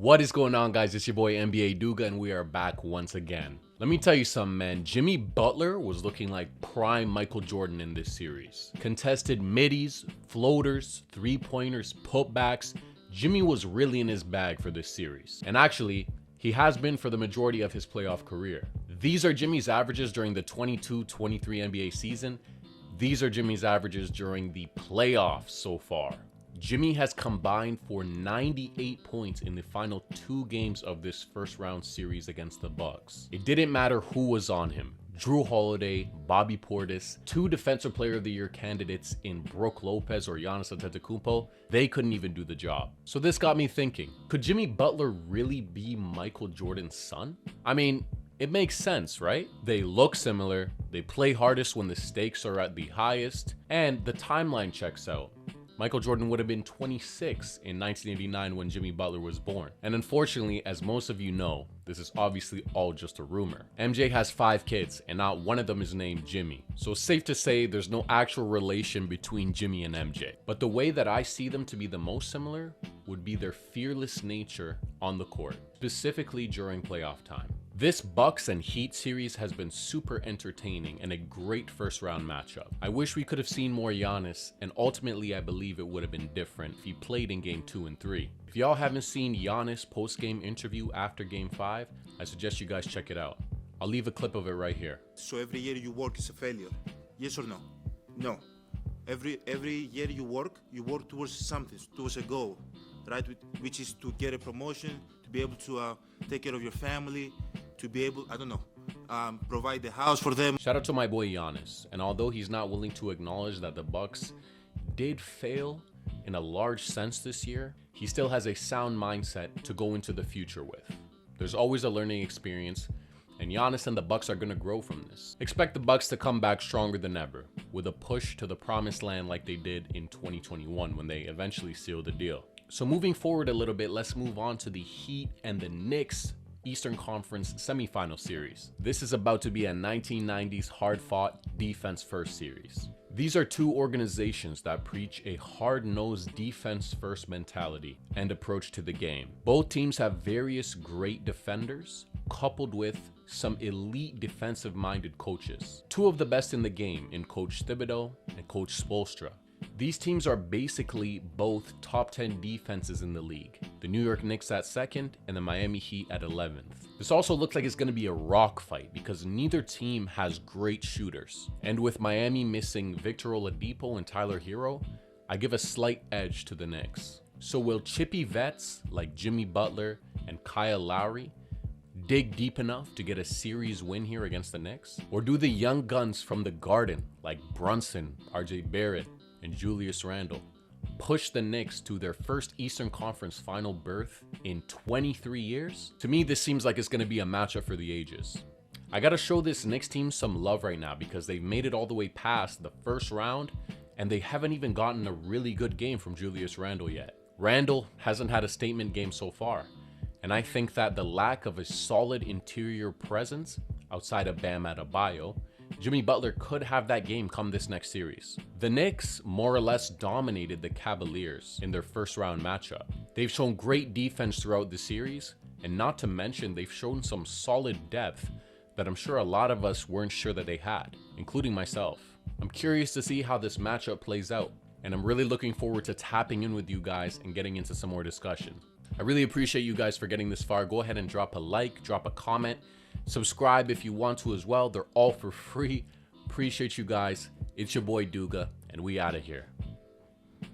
What is going on, guys? It's your boy NBA Duga, and we are back once again. Let me tell you something, man. Jimmy Butler was looking like prime Michael Jordan in this series. Contested middies, floaters, three-pointers, putbacks. Jimmy was really in his bag for this series. And actually, he has been for the majority of his playoff career. These are Jimmy's averages during the 22-23 NBA season. These are Jimmy's averages during the playoffs so far. Jimmy has combined for 98 points in the final 2 games of this first round series against the Bucks. It didn't matter who was on him. Drew Holiday, Bobby Portis, 2 Defensive Player of the Year candidates in Brook Lopez or Giannis Antetokounmpo, they couldn't even do the job. So this got me thinking, could Jimmy Butler really be Michael Jordan's son? I mean, it makes sense, right? They look similar, they play hardest when the stakes are at the highest, and the timeline checks out. Michael Jordan would have been 26 in 1989 when Jimmy Butler was born. And unfortunately, as most of you know, this is obviously all just a rumor. MJ has 5 kids, and not one of them is named Jimmy. So it's safe to say there's no actual relation between Jimmy and MJ. But the way that I see them to be the most similar would be their fearless nature on the court, specifically during playoff time. This Bucks and Heat series has been super entertaining and a great first round matchup. I wish we could have seen more Giannis, and ultimately I believe it would have been different if he played in game 2 and 3. If y'all haven't seen Giannis post-game interview after game 5, I suggest you guys check it out. I'll leave a clip of it right here. So every year you work is a failure? Yes or no? No. Every year you work towards something, towards a goal, right? Which is to get a promotion, to be able to take care of your family, to be able, provide the house for them. Shout out to my boy Giannis, and although he's not willing to acknowledge that the Bucks did fail in a large sense this year, he still has a sound mindset to go into the future with. There's always a learning experience, and Giannis and the Bucks are going to grow from this. Expect the Bucks to come back stronger than ever, with a push to the promised land like they did in 2021 when they eventually sealed the deal. So moving forward a little bit, let's move on to the Heat and the Knicks Eastern Conference semifinal series. This is about to be a 1990s hard-fought defense-first series. These are 2 organizations that preach a hard-nosed defense-first mentality and approach to the game. Both teams have various great defenders, coupled with some elite defensive-minded coaches. 2 of the best in the game in Coach Thibodeau and Coach Spoelstra. These teams are basically both top 10 defenses in the league. The New York Knicks at 2nd and the Miami Heat at 11th. This also looks like it's going to be a rock fight because neither team has great shooters. And with Miami missing Victor Oladipo and Tyler Hero, I give a slight edge to the Knicks. So will chippy vets like Jimmy Butler and Kyle Lowry dig deep enough to get a series win here against the Knicks? Or do the young guns from the Garden like Brunson, RJ Barrett, and Julius Randle push the Knicks to their first Eastern Conference final berth in 23 years? To me, this seems like it's going to be a matchup for the ages. I got to show this Knicks team some love right now because they've made it all the way past the first round and they haven't even gotten a really good game from Julius Randle yet. Randle hasn't had a statement game so far, and I think that the lack of a solid interior presence outside of Bam Adebayo, Jimmy Butler could have that game come this next series. The Knicks more or less dominated the Cavaliers in their first round matchup. They've shown great defense throughout the series, and not to mention they've shown some solid depth that I'm sure a lot of us weren't sure that they had, including myself. I'm curious to see how this matchup plays out, and I'm really looking forward to tapping in with you guys and getting into some more discussion. I really appreciate you guys for getting this far. Go ahead and drop a like, drop a comment, subscribe if you want to as well. They're all for free. Appreciate you guys. It's your boy Duga, and we out of here.